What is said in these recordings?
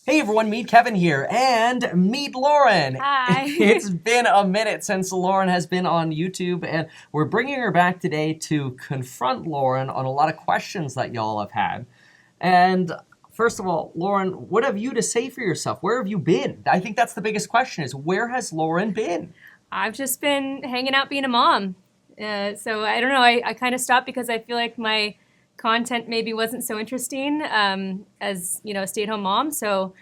Hey everyone, meet Kevin here, and meet Lauren. Hi. It's been a minute since Lauren has been on YouTube, and we're bringing her back today to confront Lauren on a lot of questions that y'all have had. And first of all, Lauren, what have you to say for yourself? Where have you been? I think that's the biggest question is, where has Lauren been? I've just been hanging out being a mom. So I don't know, I kind of stopped because I feel like my content maybe wasn't so interesting as, a stay-at-home mom. So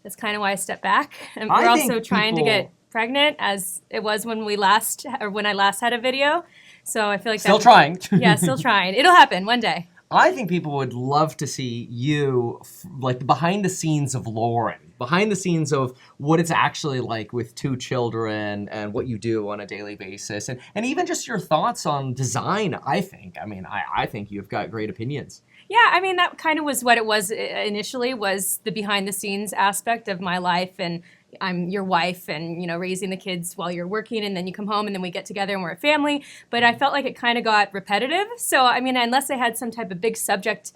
that's kind of why I stepped back. And we're also trying to get pregnant as it was when I last had a video. So I feel like still trying. Yeah, still trying. It'll happen one day. I think people would love to see you, like, behind the scenes of Lauren, behind the scenes of what it's actually like with two children and what you do on a daily basis, and even just your thoughts on design, I think. I mean, I think you've got great opinions. Yeah, I mean, that kind of was what it was initially, was the behind the scenes aspect of my life, and I'm your wife and, raising the kids while you're working, and then you come home and then we get together and we're a family. But I felt like it kind of got repetitive. So, I mean, unless I had some type of big subject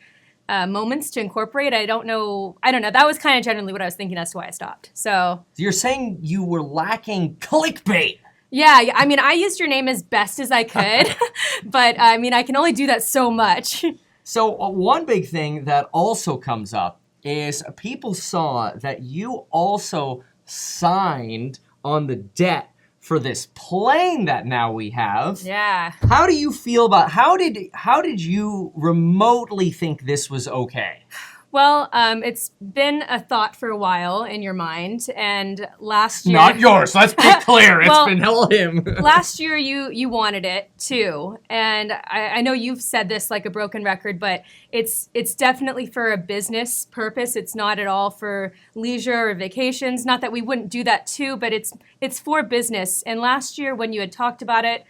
moments to incorporate, I don't know. That was kind of generally what I was thinking as to why I stopped. So you're saying you were lacking clickbait. Yeah, I mean, I used your name as best as I could, but I mean, I can only do that so much. So one big thing that also comes up is people saw that you also signed on the debt for this plane that now we have. Yeah. How do you feel about how did you remotely think this was okay? Well, it's been a thought for a while in your mind, and last year... Not yours, let's be clear, it's been hell him. Last year you wanted it too, and I know you've said this like a broken record, but it's definitely for a business purpose. It's not at all for leisure or vacations. Not that we wouldn't do that too, but it's for business. And last year when you had talked about it,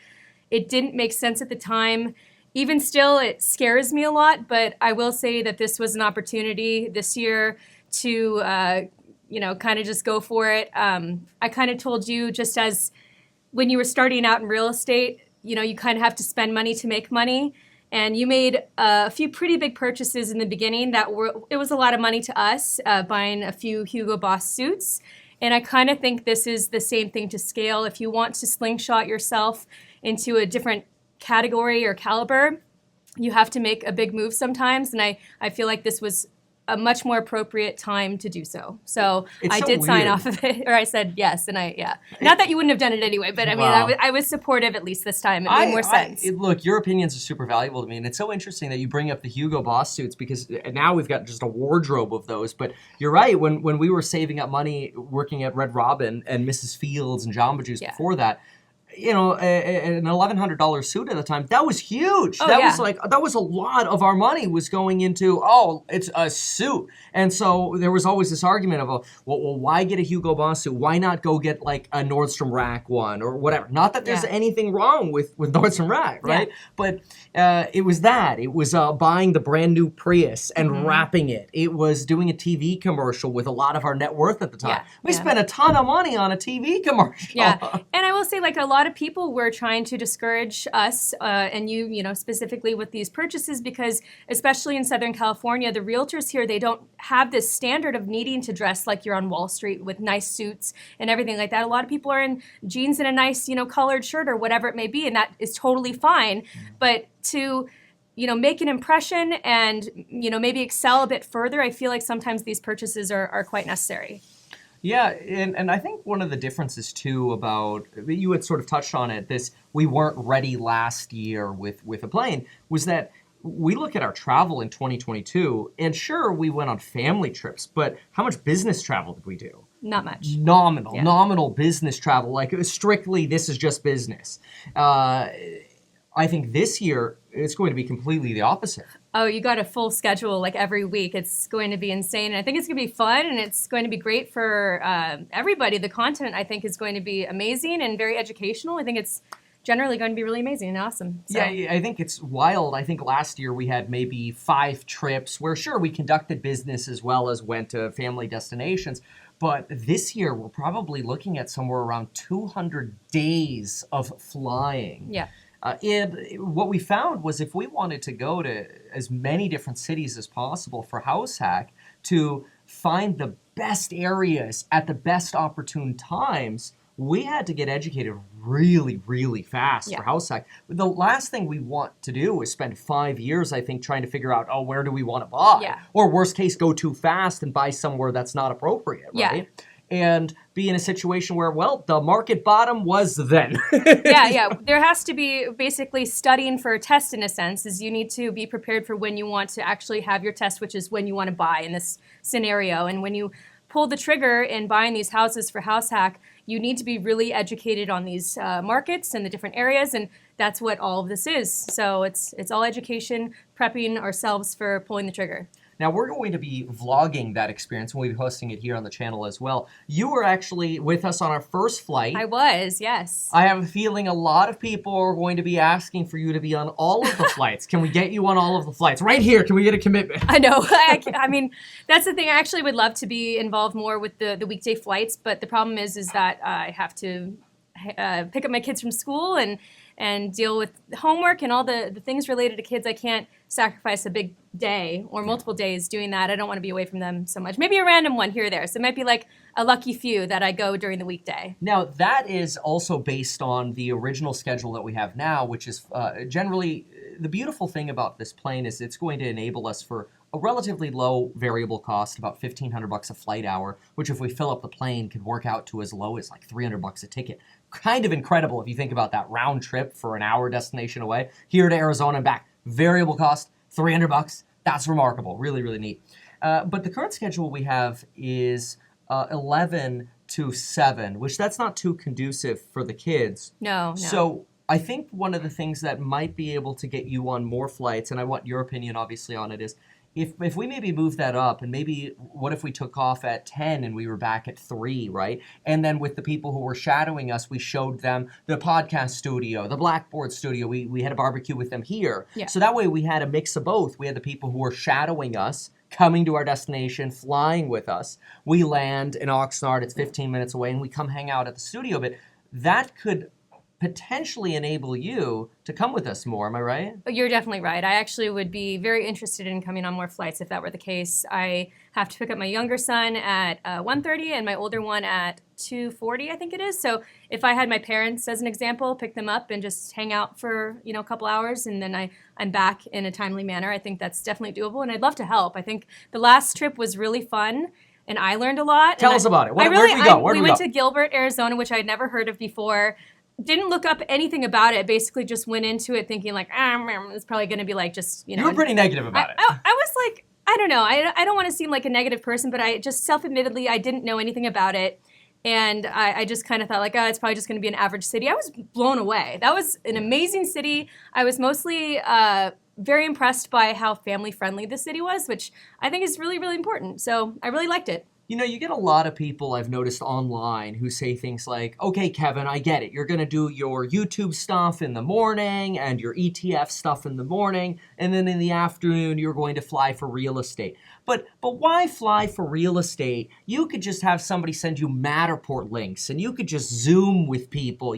it didn't make sense at the time. Even still, it scares me a lot, but I will say that this was an opportunity this year to, kind of just go for it. I kind of told you, just as when you were starting out in real estate, you kind of have to spend money to make money. And you made a few pretty big purchases in the beginning it was a lot of money to us, buying a few Hugo Boss suits. And I kind of think this is the same thing to scale. If you want to slingshot yourself into a different category or caliber, you have to make a big move sometimes, and I feel like this was a much more appropriate time to do so. So I did sign off of it, or I said yes, and not that you wouldn't have done it anyway, but I mean, I was supportive at least this time. It made more sense. Look, your opinions are super valuable to me, and it's so interesting that you bring up the Hugo Boss suits, because now we've got just a wardrobe of those. But you're right, when we were saving up money working at Red Robin and Mrs. Fields and Jamba Juice before that, an $1,100 suit at the time, that was huge. That was a lot of our money was going into, it's a suit. And so there was always this argument of, well, why get a Hugo Boss suit? Why not go get like a Nordstrom Rack one or whatever? Not that there's anything wrong with Nordstrom Rack, right? Yeah. But it was that. It was buying the brand new Prius and wrapping it. It was doing a TV commercial with a lot of our net worth at the time. We spent a ton of money on a TV commercial. Yeah, and I will say, like, a lot of people were trying to discourage us and you specifically with these purchases, because especially in Southern California, the realtors here, they don't have this standard of needing to dress like you're on Wall Street with nice suits and everything like that. A lot of people are in jeans and a nice, colored shirt or whatever it may be, and that is totally fine. But to make an impression and, maybe excel a bit further, I feel like sometimes these purchases are quite necessary. Yeah, and I think one of the differences too about, you had sort of touched on it, this we weren't ready last year with a plane, was that we look at our travel in 2022, and sure, we went on family trips, but how much business travel did we do? Not much. Nominal business travel, like strictly this is just business. I think this year it's going to be completely the opposite. Oh, you got a full schedule like every week. It's going to be insane. And I think it's going to be fun, and it's going to be great for everybody. The content, I think, is going to be amazing and very educational. I think it's generally going to be really amazing and awesome. So. Yeah, I think it's wild. I think last year we had maybe 5 trips where, sure, we conducted business as well as went to family destinations. But this year we're probably looking at somewhere around 200 days of flying. Yeah. And what we found was if we wanted to go to as many different cities as possible for HouseHack to find the best areas at the best opportune times, we had to get educated really, really fast for HouseHack. The last thing we want to do is spend 5 years, I think, trying to figure out, where do we want to buy? Yeah. Or worst case, go too fast and buy somewhere that's not appropriate, right? And be in a situation where, the market bottom was then. Yeah. There has to be basically studying for a test in a sense, is you need to be prepared for when you want to actually have your test, which is when you want to buy in this scenario. And when you pull the trigger in buying these houses for HouseHack, you need to be really educated on these markets and the different areas, and that's what all of this is. So it's all education, prepping ourselves for pulling the trigger. Now, we're going to be vlogging that experience, and we'll be hosting it here on the channel as well. You were actually with us on our first flight. I was, yes. I have a feeling a lot of people are going to be asking for you to be on all of the flights. Can we get you on all of the flights? Right here, can we get a commitment? I know. I mean, that's the thing. I actually would love to be involved more with the weekday flights, but the problem is that I have to pick up my kids from school and deal with homework and all the things related to kids. I can't sacrifice a big day or multiple days doing that. I don't want to be away from them so much. Maybe a random one here or there. So it might be like a lucky few that I go during the weekday. Now, that is also based on the original schedule that we have now, which is generally, the beautiful thing about this plane is it's going to enable us for a relatively low variable cost, about $1,500 a flight hour, which if we fill up the plane could work out to as low as like $300 a ticket. Kind of incredible if you think about that round trip for an hour destination away, here to Arizona and back. Variable cost, $300. That's remarkable. Really, really neat. But the current schedule we have is 11 to 7, which that's not too conducive for the kids. No. So I think one of the things that might be able to get you on more flights, and I want your opinion obviously on it, is if we maybe move that up, and maybe what if we took off at 10 and we were back at 3, right? And then with the people who were shadowing us, we showed them the podcast studio, the Blackboard studio. We had a barbecue with them here. Yeah. So that way we had a mix of both. We had the people who were shadowing us, coming to our destination, flying with us. We land in Oxnard, it's 15 minutes away, and we come hang out at the studio. But that could potentially enable you to come with us more, am I right? You're definitely right. I actually would be very interested in coming on more flights if that were the case. I have to pick up my younger son at 1:30 and my older one at 2:40, I think it is. So if I had my parents, as an example, pick them up and just hang out for a couple hours, and then I'm back in a timely manner, I think that's definitely doable, and I'd love to help. I think the last trip was really fun, and I learned a lot. Tell us about it. Where'd we go? We went to Gilbert, Arizona, which I had never heard of before. Didn't look up anything about it. Basically just went into it thinking like, it's probably going to be like just, You were pretty negative about it. I was like, I don't know. I don't want to seem like a negative person, but I just self-admittedly, I didn't know anything about it. And I just kind of thought like, it's probably just going to be an average city. I was blown away. That was an amazing city. I was mostly very impressed by how family-friendly the city was, which I think is really, really important. So I really liked it. You get a lot of people I've noticed online who say things like, okay, Kevin, I get it. You're going to do your YouTube stuff in the morning and your ETF stuff in the morning, and then in the afternoon, you're going to fly for real estate. But why fly for real estate? You could just have somebody send you Matterport links, and you could just Zoom with people,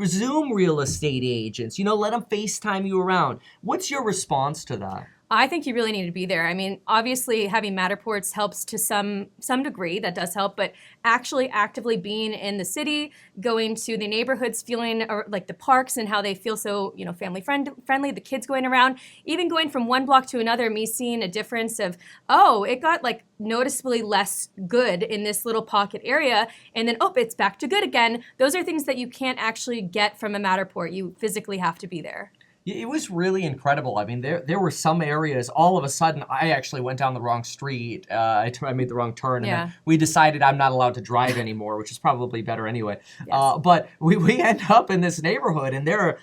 Zoom real estate agents, let them FaceTime you around. What's your response to that? I think you really need to be there. I mean, obviously having Matterports helps to some degree. That does help, but actually actively being in the city, going to the neighborhoods, feeling like the parks and how they feel so, family friendly, the kids going around, even going from one block to another, me seeing a difference of, it got like noticeably less good in this little pocket area, and then, it's back to good again. Those are things that you can't actually get from a Matterport. You physically have to be there. It was really incredible. I mean, there were some areas, all of a sudden, I actually went down the wrong street. I made the wrong turn, and then we decided I'm not allowed to drive anymore, which is probably better anyway. Yes. But we end up in this neighborhood, and there are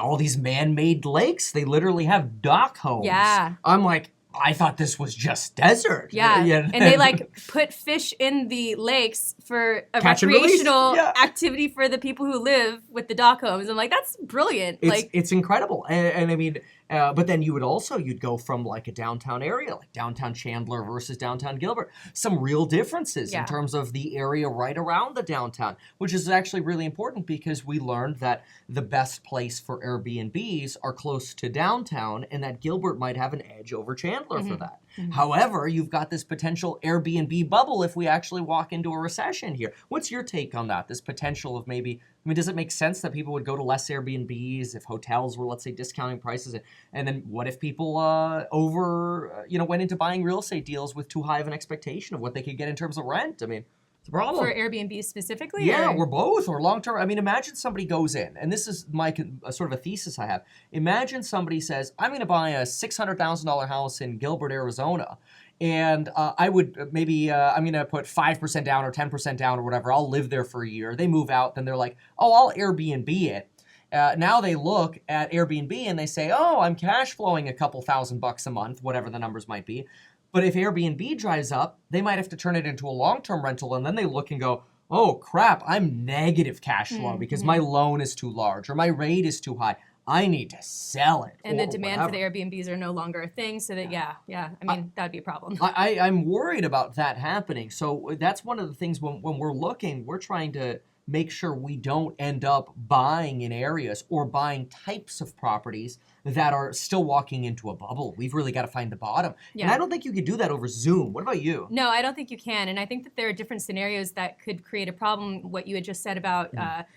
all these man-made lakes. They literally have dock homes. Yeah. I'm like, I thought this was just desert. Yeah, and they like put fish in the lakes for a recreational activity for the people who live with the dock homes. I'm like, that's brilliant. It's incredible. And I mean, but then you'd go from like a downtown area, like downtown Chandler versus downtown Gilbert, some real differences in terms of the area right around the downtown, which is actually really important because we learned that the best place for Airbnbs are close to downtown, and that Gilbert might have an edge over Chandler for that. However, you've got this potential Airbnb bubble if we actually walk into a recession here. What's your take on that? This potential of maybe, I mean, does it make sense that people would go to less Airbnbs if hotels were, let's say, discounting prices? And then what if people went into buying real estate deals with too high of an expectation of what they could get in terms of rent? I mean, it's a problem. For Airbnb specifically? Yeah, or both, or long-term. I mean, imagine somebody goes in, and this is my sort of a thesis I have. Imagine somebody says, I'm going to buy a $600,000 house in Gilbert, Arizona, and I would I'm going to put 5% down or 10% down or whatever. I'll live there for a year. They move out, then they're like, oh, I'll Airbnb it. Now they look at Airbnb and they say, oh, I'm cash flowing a couple $1,000 a month, whatever the numbers might be. But if Airbnb dries up, they might have to turn it into a long-term rental, and then they look and go, oh, crap, I'm negative cash flow because my loan is too large or my rate is too high. I need to sell it. And the demand for the Airbnbs are no longer a thing, so that, I mean, that would be a problem. I'm worried about that happening. So that's one of the things when we're looking, we're trying to make sure we don't end up buying in areas or buying types of properties that are still walking into a bubble. We've really got to find the bottom. Yeah. And I don't think you could do that over Zoom. What about you? No, I don't think you can. And I think that there are different scenarios that could create a problem. What you had just said about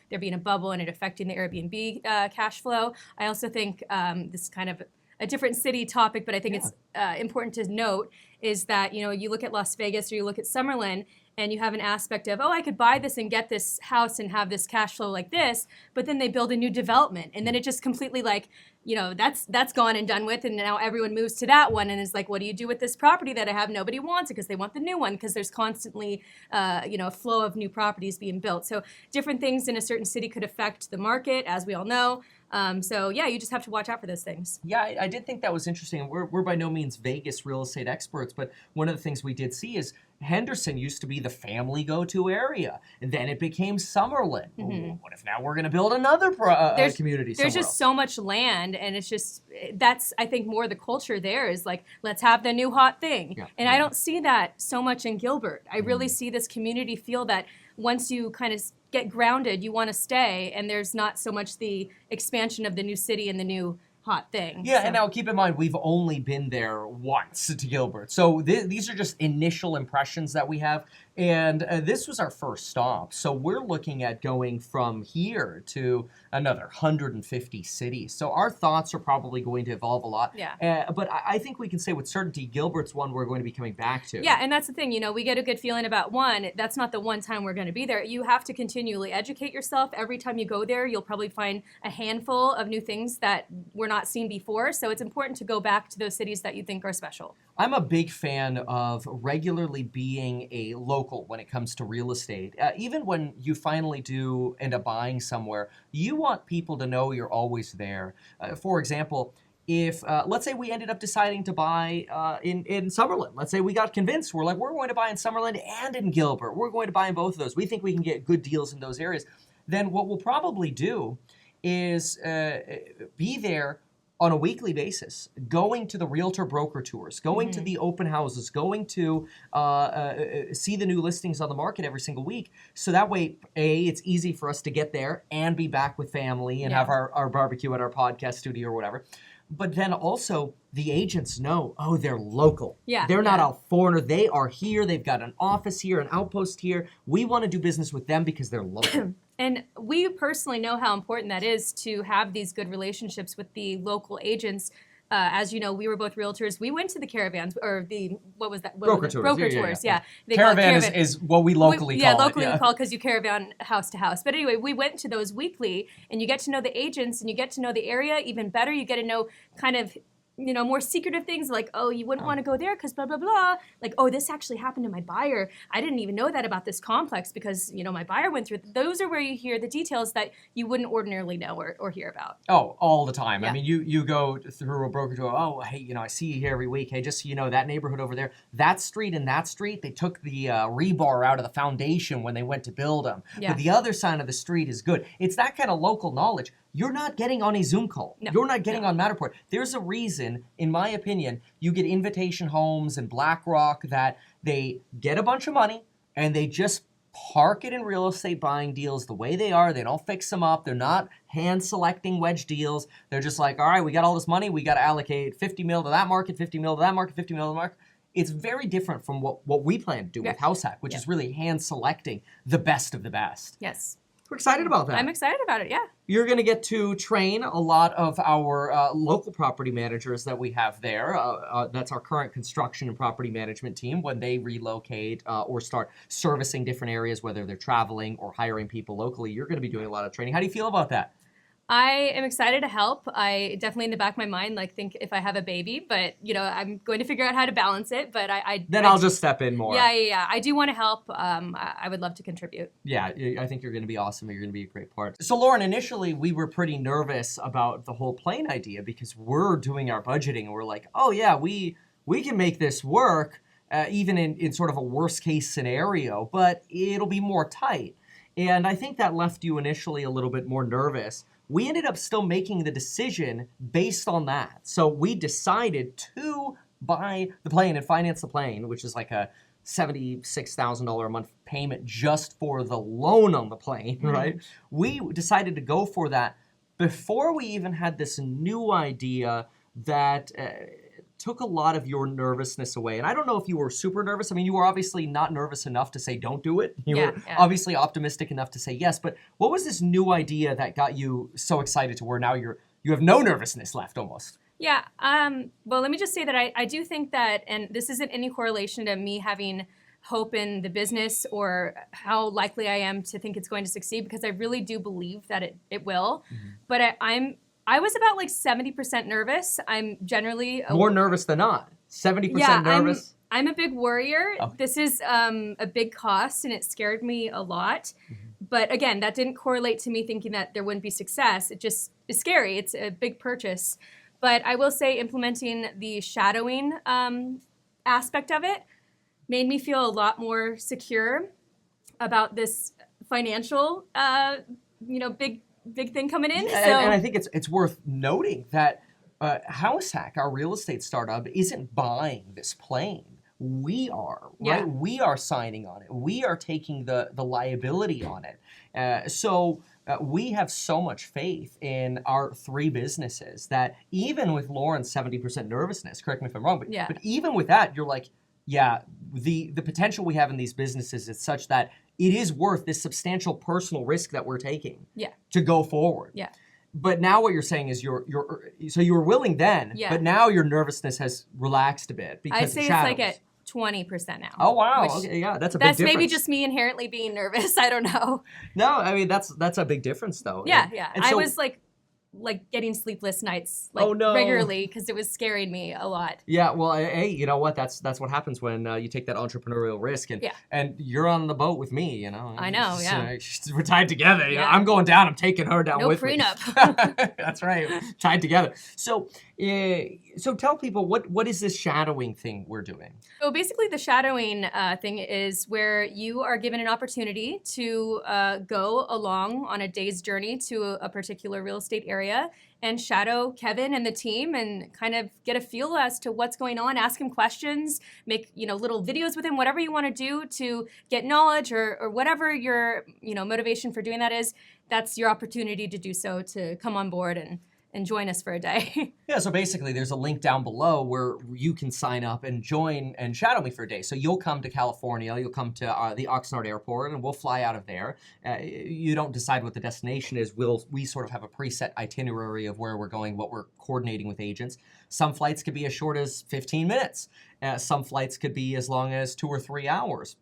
there being a bubble and it affecting the Airbnb cash flow. I also think this is kind of a different city topic, but I think it's important to note is that, you look at Las Vegas or you look at Summerlin, and you have an aspect of, I could buy this and get this house and have this cash flow like this, but then they build a new development, and then it just completely that's gone and done with, and now everyone moves to that one and is like, what do you do with this property that I have? Nobody wants it because they want the new one because there's constantly, a flow of new properties being built. So different things in a certain city could affect the market, as we all know. You just have to watch out for those things. Yeah, I did think that was interesting. We're by no means Vegas real estate experts, but one of the things we did see is Henderson used to be the family go-to area, and then it became Summerlin. Ooh, what if now we're going to build another community somewhere There's just so much land, and it's just, that's, I think, more the culture there is like, let's have the new hot thing. Yeah. And I don't see that so much in Gilbert. I really see this community feel that once you kind of get grounded, you want to stay, and there's not so much the expansion of the new city and the new hot thing. Yeah, and now keep in mind, we've only been there once to Gilbert. So these are just initial impressions that we have, and this was our first stop. So we're looking at going from here to another 150 cities. So our thoughts are probably going to evolve a lot. Yeah. But I think we can say with certainty, Gilbert's one we're going to be coming back to. Yeah, and that's the thing, we get a good feeling about one. That's not the one time we're going to be there. You have to continually educate yourself. Every time you go there, you'll probably find a handful of new things that were not seen before. So it's important to go back to those cities that you think are special. I'm a big fan of regularly being a local when it comes to real estate. Even when you finally do end up buying somewhere, you want people to know you're always there. For example, if, let's say we ended up deciding to buy in Summerlin. Let's say we got convinced. We're like, we're going to buy in Summerlin and in Gilbert. We're going to buy in both of those. We think we can get good deals in those areas. Then what we'll probably do is be there on a weekly basis, going to the realtor broker tours, going to the open houses, going to see the new listings on the market every single week. So that way, A, it's easy for us to get there and be back with family and have our barbecue at our podcast studio or whatever. But then also, the agents know, they're local. Yeah, they're not a foreigner. They are here. They've got an office here, an outpost here. We want to do business with them because they're local. And we personally know how important that is to have these good relationships with the local agents. As you know, we were both realtors. We went to the caravans, or broker tours. Yeah. Caravan is what we locally call it. Yeah, locally we call it because you caravan house to house. But anyway, we went to those weekly, and you get to know the agents, and you get to know the area even better. You get to know kind of, more secretive things like, you wouldn't want to go there because blah, blah, blah. Like, this actually happened to my buyer. I didn't even know that about this complex because, my buyer went through it. Those are where you hear the details that you wouldn't ordinarily know or hear about. Oh, all the time. Yeah. I mean, you go through a broker tour, hey, I see you here every week. Hey, just so you know, that neighborhood over there, that street and that street, they took the rebar out of the foundation when they went to build them. Yeah. But the other side of the street is good. It's that kind of local knowledge. You're not getting on a Zoom call. No. You're not getting on Matterport. There's a reason, in my opinion, you get Invitation Homes and BlackRock that they get a bunch of money and they just park it in real estate buying deals the way they are. They don't fix them up. They're not hand-selecting wedge deals. They're just like, all right, we got all this money. We got to allocate 50 mil to that market, 50 mil to that market, 50 mil to the market. it's very different from what we plan to do with HouseHack, which is really hand selecting the best of the best. Yes. We're excited about that. I'm excited about it, yeah. You're going to get to train a lot of our local property managers that we have there. That's our current construction and property management team when they relocate or start servicing different areas, whether they're traveling or hiring people locally. You're going to be doing a lot of training. How do you feel about that? I am excited to help. I definitely in the back of my mind, think if I have a baby, but I'm going to figure out how to balance it. But I'll just step in more. Yeah. I do want to help. I would love to contribute. Yeah, I think you're going to be awesome. You're going to be a great part. So Lauren, initially we were pretty nervous about the whole plane idea because we're doing our budgeting and we're like, oh yeah, we can make this work even in sort of a worst case scenario, but it'll be more tight. And I think that left you initially a little bit more nervous. We ended up still making the decision based on that. So we decided to buy the plane and finance the plane, which is like a $76,000 a month payment just for the loan on the plane, right? We decided to go for that before we even had this new idea that took a lot of your nervousness away. And I don't know if you were super nervous. I mean, you were obviously not nervous enough to say don't do it. You were obviously optimistic enough to say yes. But what was this new idea that got you so excited to where now you have no nervousness left almost? Yeah. Well, let me just say that I do think that, and this isn't any correlation to me having hope in the business or how likely I am to think it's going to succeed, because I really do believe that it will. But I was about 70% nervous. I'm generally more nervous than not. 70% nervous. I'm a big worrier. Okay. This is a big cost, and it scared me a lot. But again, that didn't correlate to me thinking that there wouldn't be success. It just is scary. It's a big purchase. But I will say implementing the shadowing aspect of it made me feel a lot more secure about this financial, big thing coming in. And I think it's worth noting that HouseHack, our real estate startup, isn't buying this plane. We are, right? We are signing on it. We are taking the liability on it. So we have so much faith in our three businesses that even with Lauren's 70% nervousness, correct me if I'm wrong, but even with that, you're like, yeah, the potential we have in these businesses is such that it is worth this substantial personal risk that we're taking to go forward. Yeah. But now what you're saying is so you were willing then, but now your nervousness has relaxed a bit because I'd say it's at 20% now. Oh wow! Okay, yeah, that's a big difference. That's maybe just me inherently being nervous. I don't know. No, I mean that's a big difference though. Yeah. And I was getting sleepless nights regularly because it was scaring me a lot. Yeah, well, hey, you know what? That's what happens when you take that entrepreneurial risk, and you're on the boat with me. I know. We're tied together. You know? I'm going down. I'm taking her down with me. No prenup. That's right. Tied together. So tell people what is this shadowing thing we're doing? So basically, the shadowing thing is where you are given an opportunity to go along on a day's journey to a particular real estate area and shadow Kevin and the team and kind of get a feel as to what's going on, ask him questions, make little videos with him, whatever you want to do to get knowledge or whatever your motivation for doing that is. That's your opportunity to do so, to come on board and join us for a day. Yeah, so basically there's a link down below where you can sign up and join and shadow me for a day. So you'll come to California, you'll come to the Oxnard Airport, and we'll fly out of there. You don't decide what the destination is. We sort of have a preset itinerary of where we're going, what we're coordinating with agents. Some flights could be as short as 15 minutes. Some flights could be as long as 2 or 3 hours.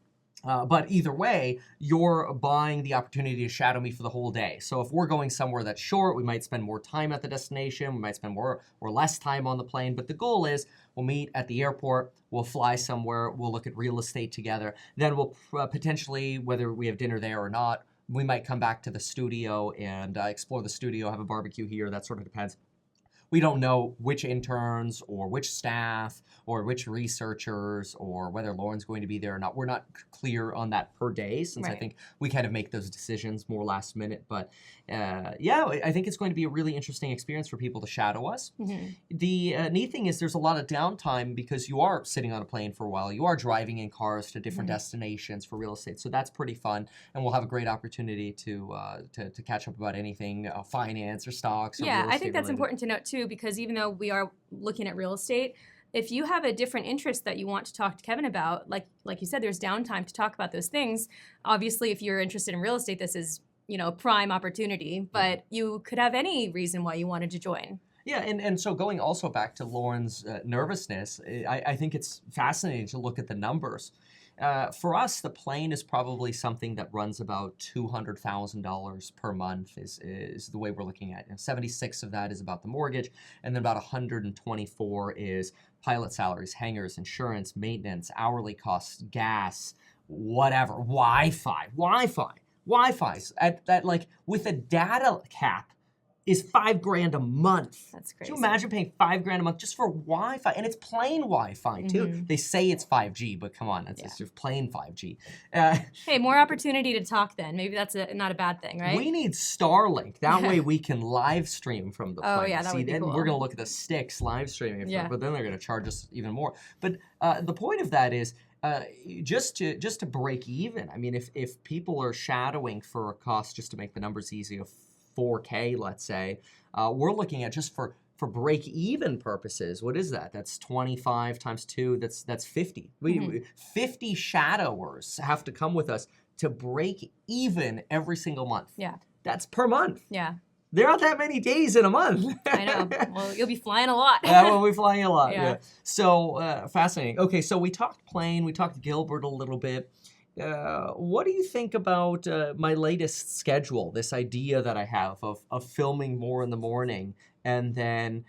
But either way, you're buying the opportunity to shadow me for the whole day. So if we're going somewhere that's short, we might spend more time at the destination. We might spend more or less time on the plane. But the goal is we'll meet at the airport. We'll fly somewhere. We'll look at real estate together. Then we'll potentially, whether we have dinner there or not, we might come back to the studio and explore the studio, have a barbecue here. That sort of depends. We don't know which interns or which staff or which researchers or whether Lauren's going to be there or not. We're not clear on that per day since I think we kind of make those decisions more last minute. But I think it's going to be a really interesting experience for people to shadow us. The neat thing is there's a lot of downtime because you are sitting on a plane for a while. You are driving in cars to different destinations for real estate. So that's pretty fun. And we'll have a great opportunity to catch up about anything, finance or stocks. Or real estate I think that's related. important to note too, because even though we are looking at real estate, if you have a different interest that you want to talk to Kevin about, like you said, there's downtime to talk about those things. Obviously, if you're interested in real estate, this is, prime opportunity, but you could have any reason why you wanted to join. Yeah, and so going also back to Lauren's nervousness, I think it's fascinating to look at the numbers. For us, the plane is probably something that runs about $200,000 per month is the way we're looking at it. 76 of that is about the mortgage, and then about 124 is pilot salaries, hangars, insurance, maintenance, hourly costs, gas, whatever, Wi-Fi's at like with a data cap is $5,000 a month. That's crazy. Can you imagine paying $5,000 a month just for Wi-Fi? And it's plain Wi-Fi too. They say it's 5G, but come on, it's just plain 5G. Hey, more opportunity to talk then. Maybe that's not a bad thing, right? We need Starlink. That way we can live stream from the plane. Oh yeah, that would be cool. We're going to look at the sticks live streaming, but then they're going to charge us even more. But the point of that is, just to break even. I mean, if people are shadowing for a cost, just to make the numbers easy, of $4K, let's say, we're looking at just for break-even purposes. What is that? That's 25 times 2. That's 50. 50 shadowers have to come with us to break even every single month. Yeah. That's per month. Yeah. There aren't that many days in a month. I know. Well, you'll be flying a lot. We'll be flying a lot. Yeah. So fascinating. Okay, so we talked plane. We talked Gilbert a little bit. What do you think about my latest schedule, this idea that I have of filming more in the morning and then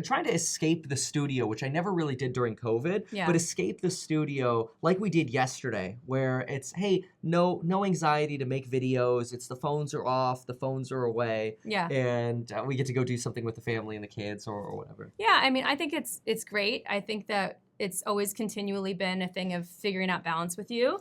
trying to escape the studio, which I never really did during COVID, but escape the studio like we did yesterday, where it's, hey, no anxiety to make videos. It's the phones are off, the phones are away, and we get to go do something with the family and the kids or whatever. Yeah, I mean, I think it's great. I think that it's always continually been a thing of figuring out balance with you.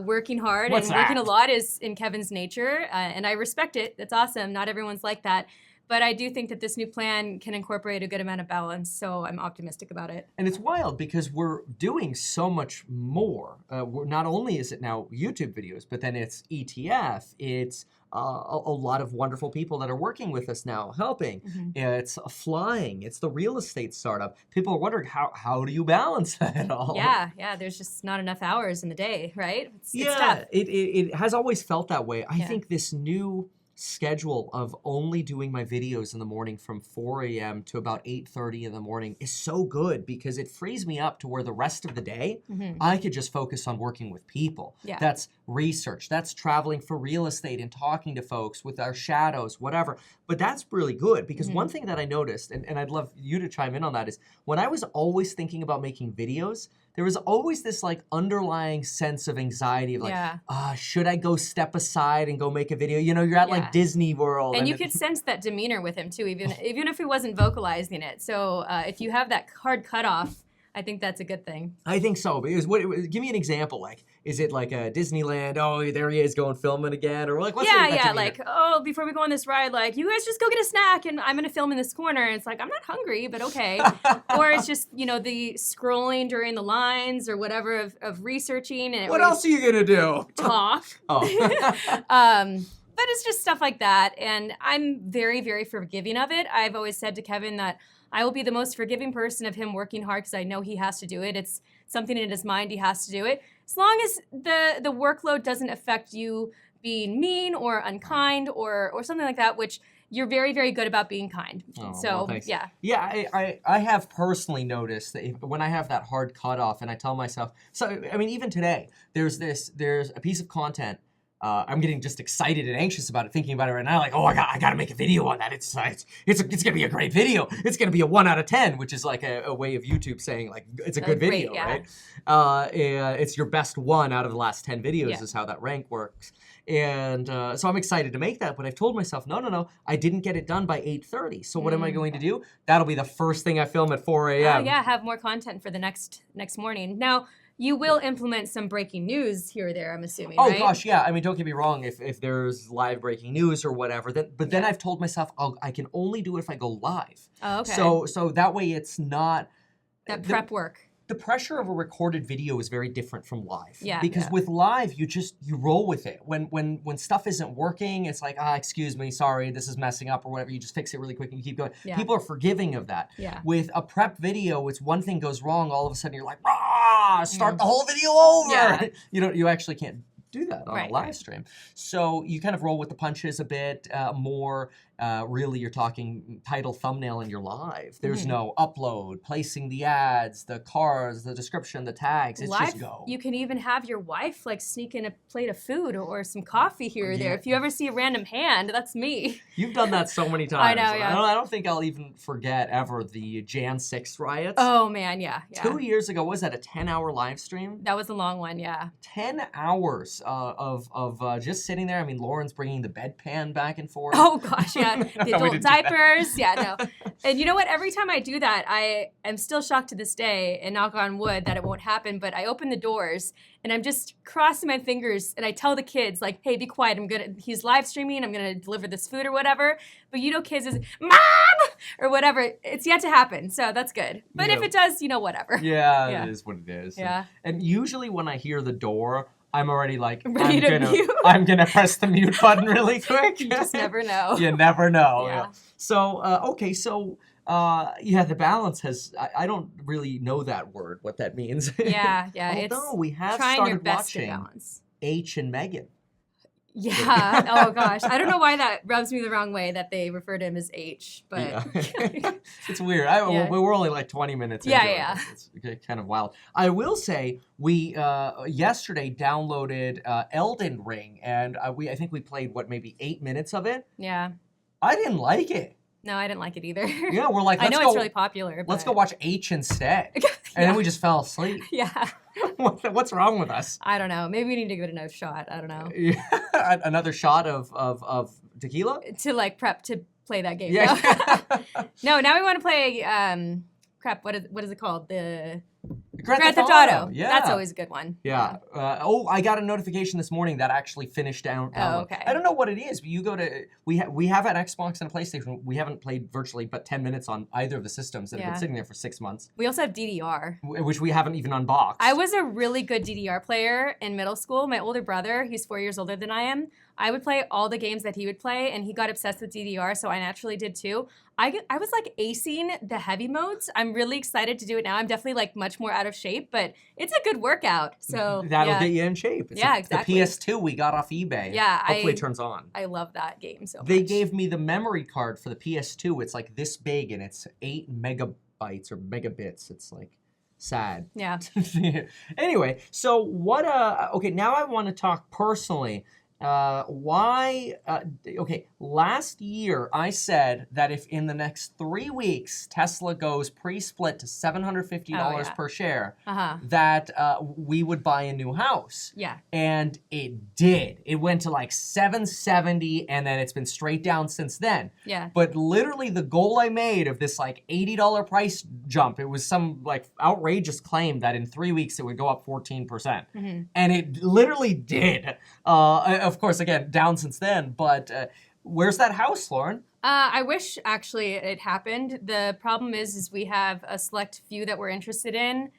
Working hard and working a lot is in Kevin's nature, and I respect it. That's awesome. Not everyone's like that. But I do think that this new plan can incorporate a good amount of balance, so I'm optimistic about it. And it's wild because we're doing so much more. Not only is it now YouTube videos, but then it's ETF, it's a lot of wonderful people that are working with us now, helping. It's flying, it's the real estate startup. People are wondering, how do you balance that all? Yeah, there's just not enough hours in the day, right? It's tough. It has always felt that way. I think this new schedule of only doing my videos in the morning from 4 a.m. to about 8:30 in the morning is so good because it frees me up to where the rest of the day I could just focus on working with people. That's research, that's traveling for real estate and talking to folks with our shadows, whatever. But that's really good because one thing that I noticed, and I'd love you to chime in on that, is when I was always thinking about making videos, there was always this like underlying sense of anxiety of like, should I go step aside and go make a video? You know, you're at like Disney World. And you could sense that demeanor with him too, even if he wasn't vocalizing it. So if you have that hard cutoff, I think that's a good thing. I think so. Because give me an example. Like, is it like a Disneyland? Oh, there he is going filming again, or like what's like, oh, before we go on this ride, like you guys just go get a snack, and I'm gonna film in this corner. And it's like I'm not hungry, but okay. Or it's just the scrolling during the lines or whatever of researching. And what else are you gonna do? Talk. But it's just stuff like that, and I'm very, very forgiving of it. I've always said to Kevin that I will be the most forgiving person of him working hard because I know he has to do it. It's something in his mind, he has to do it. As long as the workload doesn't affect you being mean or unkind or something like that, which you're very, very good about being kind. Yeah, I have personally noticed that when I have that hard cutoff and I tell myself, so I mean, even today, there's a piece of content. I'm getting just excited and anxious about it, thinking about it right now. Like, oh, I got to make a video on that. It's gonna be a great video. It's gonna be a 1 out of 10, which is like a way of YouTube saying like it's a good video, right? It's your best 1 out of the last 10 videos is how that rank works. And so I'm excited to make that, but I've told myself, no, I didn't get it done by 8:30. So what am I going to do? That'll be the first thing I film at 4 a.m. Have more content for the next morning. Now, you will implement some breaking news here or there, I'm assuming, right? Oh, gosh, yeah. I mean, don't get me wrong. If there's live breaking news or whatever, then I've told myself I can only do it if I go live. Oh, okay. So that way it's not... That prep work. the pressure of a recorded video is very different from live. Yeah. Because with live, you roll with it. When stuff isn't working, it's like, excuse me, sorry, this is messing up or whatever. You just fix it really quick and you keep going. Yeah. People are forgiving of that. Yeah. With a prep video, it's one thing goes wrong, all of a sudden you're like, start the whole video over. Yeah. You actually can't do that on a live right. stream. So you kind of roll with the punches a bit more. Really, you're talking title, thumbnail, and you're live. There's no upload, placing the ads, the cards, the description, the tags. It's live, just go. You can even have your wife like sneak in a plate of food or some coffee here or there. If you ever see a random hand, that's me. You've done that so many times. I know, yeah. I don't think I'll even forget ever the Jan 6th riots. Oh man, yeah. 2 years ago, was that a 10-hour live stream? That was a long one, yeah. 10 hours of just sitting there. I mean, Lauren's bringing the bedpan back and forth. Oh gosh, yeah. The No, we adult didn't do that. diapers, yeah, no. And you know what? Every time I do that, I am still shocked to this day, and knock on wood that it won't happen. But I open the doors and I'm just crossing my fingers, and I tell the kids like, "Hey, be quiet. He's live streaming. I'm gonna deliver this food or whatever." But kids is "Mom!" or whatever. It's yet to happen, so that's good. But if it does, whatever. Yeah, it is what it is. Yeah. And usually when I hear the door, I'm already like, Ready to mute. I'm gonna press the mute button really quick. You just never know. You never know. Yeah. So, the balance has, I don't really know that word, what that means. Yeah. Although we have trying your started best to watching balance. H and Megan. Yeah. Oh gosh. I don't know why that rubs me the wrong way that they refer to him as H, but It's weird. Yeah. We're only like 20 minutes into it. It's kind of wild. I will say we yesterday downloaded Elden Ring, and I think we played maybe 8 minutes of it. Yeah. I didn't like it. No, I didn't like it either. Yeah, we're like, I know it's really popular. Let's but- go watch H instead. And then we just fell asleep. Yeah. What's wrong with us? I don't know. Maybe we need to give it another shot. I don't know. Yeah. Another shot of tequila? To like prep to play that game. Yeah. No, now we want to play crap, what is it called? The Grand Theft Auto. Yeah. That's always a good one. Yeah. I got a notification this morning that actually finished down. Oh, okay. I don't know what it is, but you go to we have an Xbox and a PlayStation. We haven't played virtually but 10 minutes on either of the systems that have been sitting there for 6 months. We also have DDR, which we haven't even unboxed. I was a really good DDR player in middle school. My older brother, he's 4 years older than I am. I would play all the games that he would play, and he got obsessed with DDR, so I naturally did too. I was like acing the heavy modes. I'm really excited to do it now. I'm definitely like much more out of shape, but it's a good workout. So that'll get you in shape. It's exactly. The PS2 we got off eBay. Yeah, hopefully it turns on. I love that game so much. They gave me the memory card for the PS2. It's like this big, and it's 8 megabytes or megabits. It's like sad. Yeah. Anyway, so what? Okay, now I want to talk personally. Last year I said that if in the next 3 weeks Tesla goes pre-split to $750 per share, that we would buy a new house. Yeah. And it did. It went to like $770, and then it's been straight down since then. Yeah. But literally the goal I made of this like $80 price jump, it was some like outrageous claim that in 3 weeks it would go up 14%. Mm-hmm. And it literally did. Of course, again, down since then, but where's that house, Lauren? I wish actually it happened. The problem is we have a select few that we're interested in,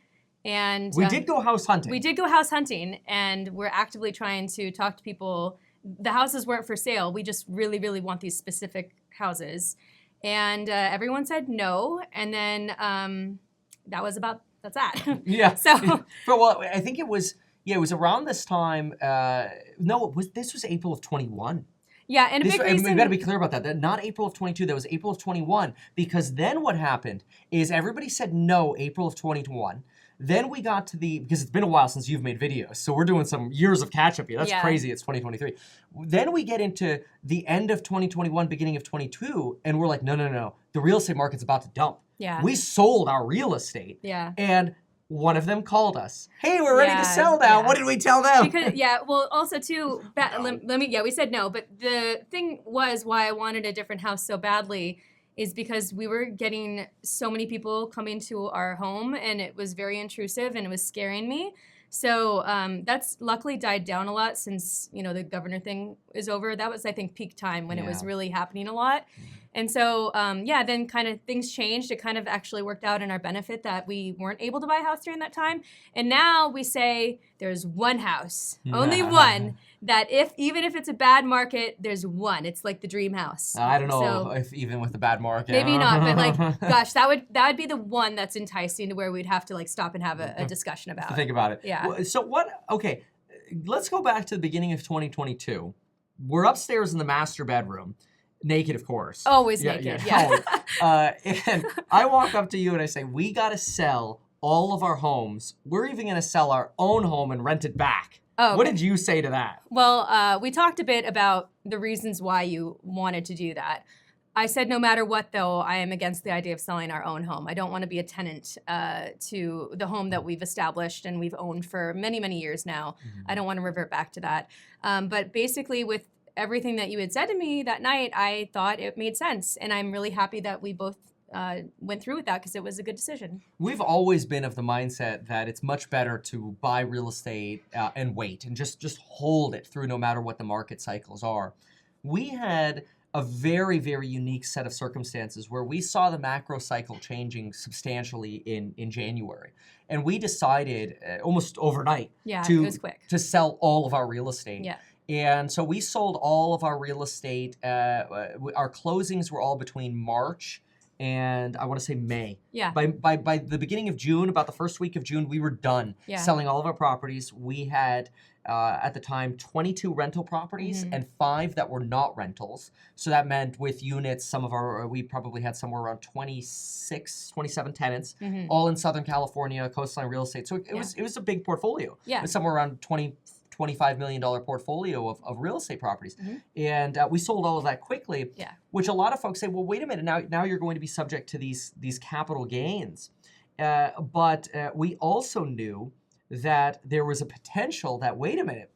and we did go house hunting. We did go house hunting, and we're actively trying to talk to people. The houses weren't for sale. We just really, really want these specific houses, and everyone said no. And then that's that. Yeah. So, well, I think it was. Yeah, it was around this time. This was April of 21. Yeah, and a big reason... We got to be clear about that. That not April of 22, that was April of 21. Because then what happened is everybody said no April of 21. Then we got to because it's been a while since you've made videos, so we're doing some years of catch-up here. That's crazy, it's 2023. Then we get into the end of 2021, beginning of 22, and we're like, no. The real estate market's about to dump. Yeah. We sold our real estate. Yeah. And one of them called us. Hey, we're ready to sell now. What did we tell them? Because also too, we said no. But the thing was why I wanted a different house so badly is because we were getting so many people coming to our home, and it was very intrusive, and it was scaring me. So that's luckily died down a lot since the governor thing is over. That was, I think, peak time when it was really happening a lot. And so, then kind of things changed. It kind of actually worked out in our benefit that we weren't able to buy a house during that time. And now we say there's one house, only one, that even if it's a bad market, there's one. It's like the dream house. I don't know if even with the bad market. Maybe not, but like, gosh, that would be the one that's enticing to where we'd have to like stop and have a discussion about. Think about it. Yeah. So okay, let's go back to the beginning of 2022. We're upstairs in the master bedroom. Naked, of course. Always naked, yeah. And I walk up to you and I say, we got to sell all of our homes. We're even going to sell our own home and rent it back. Oh, okay. What did you say to that? Well, we talked a bit about the reasons why you wanted to do that. I said, no matter what, though, I am against the idea of selling our own home. I don't want to be a tenant to the home that we've established and we've owned for many, many years now. Mm-hmm. I don't want to revert back to that. But basically, with everything that you had said to me that night, I thought it made sense. And I'm really happy that we both went through with that because it was a good decision. We've always been of the mindset that it's much better to buy real estate and wait and just hold it through no matter what the market cycles are. We had a very, very unique set of circumstances where we saw the macro cycle changing substantially in January. And we decided almost overnight it was quick. To sell all of our real estate. Yeah. And so we sold all of our real estate. Our closings were all between March and I want to say May. Yeah. By the beginning of June, about the first week of June, we were done selling all of our properties. We had, at the time, 22 rental properties and 5 that were not rentals. So that meant with units, we probably had somewhere around 26, 27 tenants, all in Southern California, coastline real estate. So it was a big portfolio. Yeah. It was somewhere around $25 million portfolio of real estate properties. And we sold all of that quickly, which a lot of folks say, well, wait a minute, now you're going to be subject to these capital gains. But we also knew that there was a potential that, wait a minute,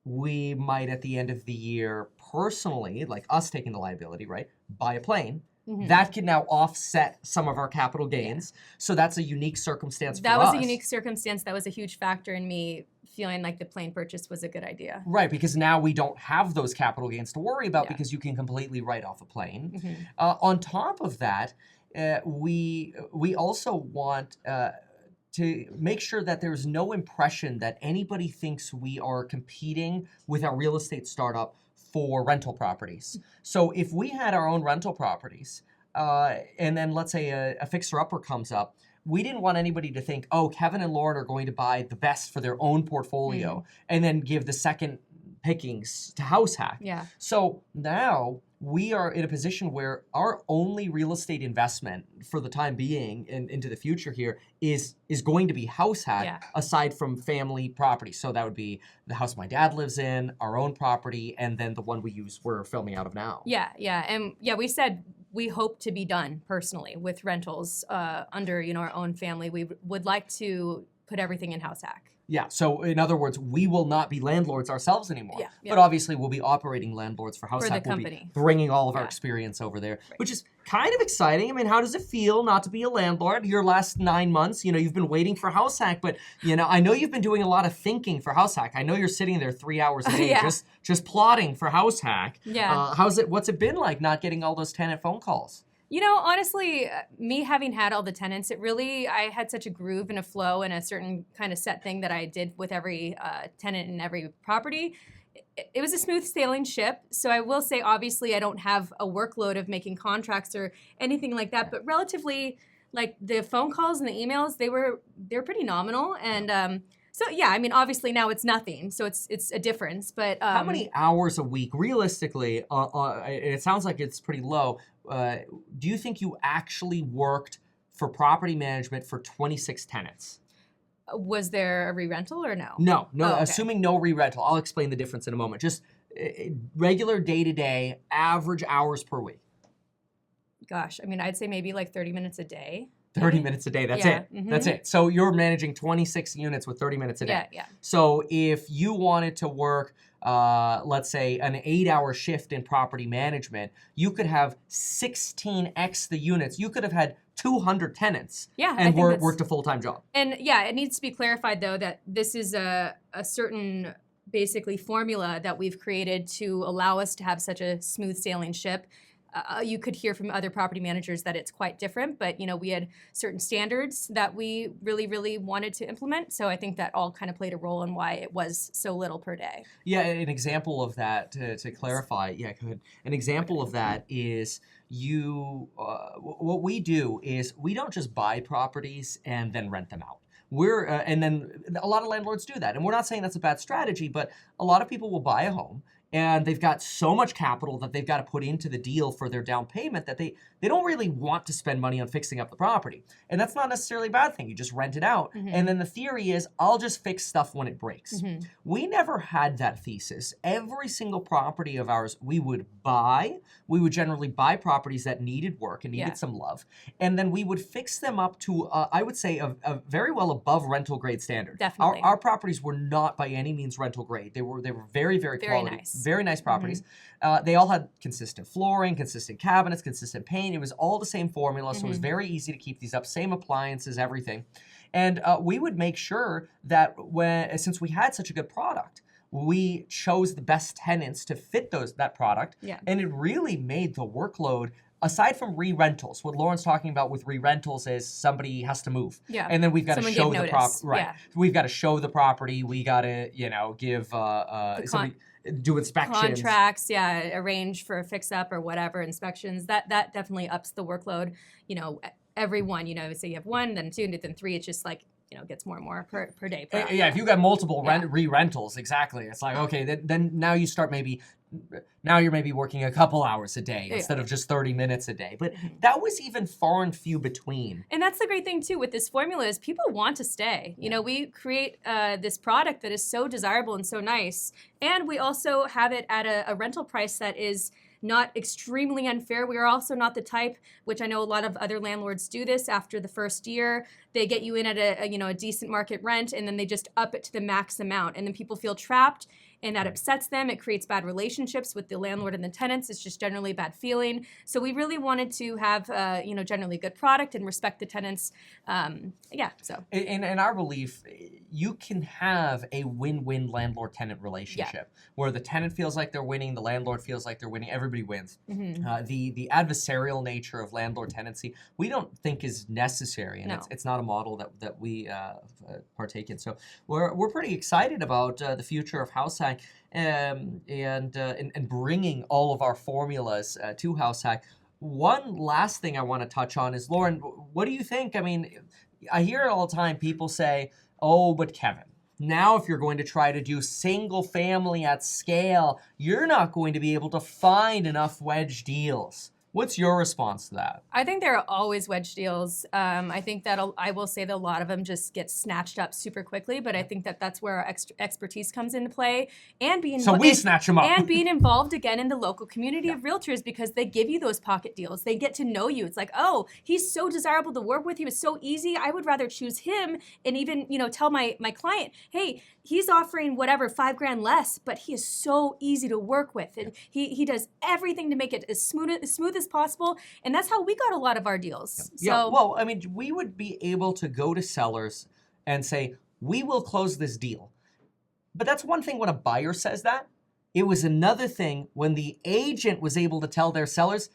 we might at the end of the year personally, like us taking the liability, right, buy a plane. That can now offset some of our capital gains. So that's a unique circumstance for us. That was a unique circumstance. That was a huge factor in me feeling like the plane purchase was a good idea. Right, because now we don't have those capital gains to worry about because you can completely write off a plane. On top of that, we also want to make sure that there's no impression that anybody thinks we are competing with our real estate startup for rental properties. So if we had our own rental properties, and then let's say a fixer-upper comes up, we didn't want anybody to think, oh, Kevin and Lauren are going to buy the best for their own portfolio and then give the second pickings to HouseHack. Yeah. So now we are in a position where our only real estate investment for the time being and into the future here is going to be HouseHack aside from family property. So that would be the house my dad lives in, our own property, and then the one we're filming out of now. Yeah. And we said we hope to be done personally with rentals under our own family. We would like to put everything in HouseHack. Yeah, so in other words, we will not be landlords ourselves anymore. Yeah. But obviously we'll be operating landlords for HouseHack. For the we'll company. Be bringing all of our experience over there, which is kind of exciting. I mean, how does it feel not to be a landlord? Your last 9 months, you've been waiting for HouseHack, but I know you've been doing a lot of thinking for HouseHack. I know you're sitting there 3 hours a day just plotting for HouseHack. Yeah. What's it been like not getting all those tenant phone calls? Honestly, me having had all the tenants, I had such a groove and a flow and a certain kind of set thing that I did with every tenant in every property. It was a smooth sailing ship. So I will say, obviously, I don't have a workload of making contracts or anything like that, but relatively, like the phone calls and the emails, they're pretty nominal. And so, yeah, I mean, obviously now it's nothing. So it's a difference. But how many hours a week, realistically, it sounds like it's pretty low. Do you think you actually worked for property management for 26 tenants? Was there a re-rental or no? No. Oh, okay. Assuming no re-rental. I'll explain the difference in a moment. Just regular day-to-day, average hours per week. Gosh, I mean, I'd say maybe like 30 minutes a day. 30 minutes a day, that's it. That's it. So you're managing 26 units with 30 minutes a day. Yeah. So if you wanted to work, let's say, an 8-hour shift in property management, you could have 16x the units. You could have had 200 tenants and worked a full-time job. And it needs to be clarified, though, that this is a certain, basically, formula that we've created to allow us to have such a smooth sailing ship. you could hear from other property managers that it's quite different, but we had certain standards that we really, really wanted to implement. So I think that all kind of played a role in why it was so little per day. Yeah, an example of that, to clarify, yeah, go ahead. An example of that is what we do is we don't just buy properties and then rent them out. And then a lot of landlords do that. And we're not saying that's a bad strategy, but a lot of people will buy a home and they've got so much capital that they've got to put into the deal for their down payment that they don't really want to spend money on fixing up the property. And that's not necessarily a bad thing. You just rent it out. And then the theory is, I'll just fix stuff when it breaks. We never had that thesis. Every single property of ours we would buy. We would generally buy properties that needed work and needed some love. And then we would fix them up to, I would say, a very well above rental grade standard. Definitely. Our properties were not by any means rental grade. They were very, very quality. Nice. Very nice properties. They all had consistent flooring, consistent cabinets, consistent paint. It was all the same formula, so it was very easy to keep these up. Same appliances, everything. And we would make sure that since we had such a good product, we chose the best tenants to fit that product. Yeah. And it really made the workload, aside from re-rentals. What Lauren's talking about with re-rentals is somebody has to move. Yeah. And then we've got to show the property. Right. Yeah. We've got to show the property. We got to, give do inspections. Contracts, arrange for a fix-up or whatever, inspections. That definitely ups the workload. Everyone, say you have one, then two, then three. It's just like, gets more and more per day. Yeah, if you got multiple re-rentals, exactly. It's like, okay, then now you start now you're maybe working a couple hours a day instead of just 30 minutes a day. But that was even far and few between. And that's the great thing, too, with this formula is people want to stay. We create this product that is so desirable and so nice. And we also have it at a rental price that is not extremely unfair. We are also not the type, which I know a lot of other landlords do this after the first year. They get you in at a decent market rent, and then they just up it to the max amount. And then people feel trapped, and that upsets them. It creates bad relationships with the landlord and the tenants. It's just generally a bad feeling. So we really wanted to have, generally a good product and respect the tenants. So. In our belief, you can have a win-win landlord-tenant relationship where the tenant feels like they're winning, the landlord feels like they're winning, everybody wins. The adversarial nature of landlord tenancy, we don't think is necessary, and it's not a model that we partake in. So we're pretty excited about the future of HouseHack. And bringing all of our formulas to HouseHack. One last thing I want to touch on is, Lauren, what do you think? I mean, I hear it all the time. People say, oh, but Kevin, now if you're going to try to do single family at scale, you're not going to be able to find enough wedge deals. What's your response to that? I think there are always wedge deals. I think that I will say that a lot of them just get snatched up super quickly, but I think that that's where our expertise comes into play. And we snatch them up. And being involved again in the local community of realtors, because they give you those pocket deals. They get to know you. It's like, oh, he's so desirable to work with. He was so easy. I would rather choose him, and even tell my client, hey, he's offering whatever $5,000 less, but he is so easy to work with, and he does everything to make it as smooth as possible, and that's how we got a lot of our deals. Yeah. Well, I mean, we would be able to go to sellers and say, we will close this deal. But that's one thing when a buyer says that. It was another thing when the agent was able to tell their sellers,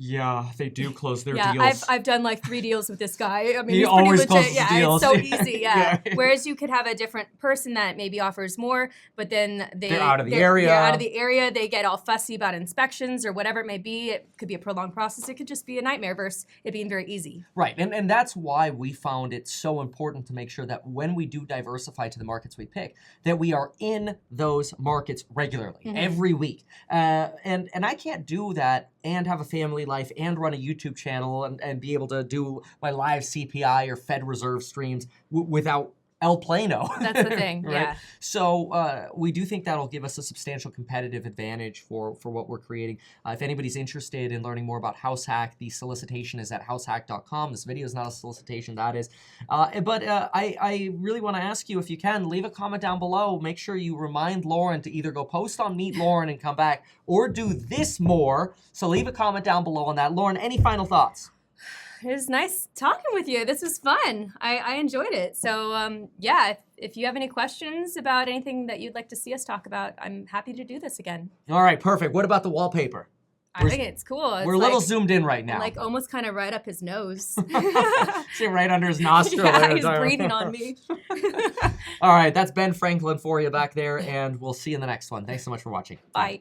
yeah, they do close their deals. Yeah, I've done like 3 deals with this guy. I mean, he he's always pretty legit. Closes deals. It's so easy. Yeah. Whereas you could have a different person that maybe offers more, but then they're out of the area. They're out of the area. They get all fussy about inspections or whatever it may be. It could be a prolonged process. It could just be a nightmare versus it being very easy. Right, and that's why we found it so important to make sure that when we do diversify to the markets we pick, that we are in those markets regularly, every week. And I can't do that and have a family life and run a YouTube channel and be able to do my live CPI or Fed Reserve streams without El Plano. That's the thing, right? yeah. So we do think that'll give us a substantial competitive advantage for what we're creating. If anybody's interested in learning more about HouseHack, the solicitation is at househack.com. This video is not a solicitation, that is. But I really want to ask you, if you can, leave a comment down below. Make sure you remind Lauren to either go post on Meet Lauren and come back, or do this more. So leave a comment down below on that. Lauren, any final thoughts? It was nice talking with you. This was fun. I enjoyed it. So, if you have any questions about anything that you'd like to see us talk about, I'm happy to do this again. All right, perfect. What about the wallpaper? I think it's cool. It's We're a little zoomed in right now. like almost kind of right up his nose. See, right under his nostril. Yeah, he's breathing on me. All right, that's Ben Franklin for you back there, and we'll see you in the next one. Thanks so much for watching. Bye.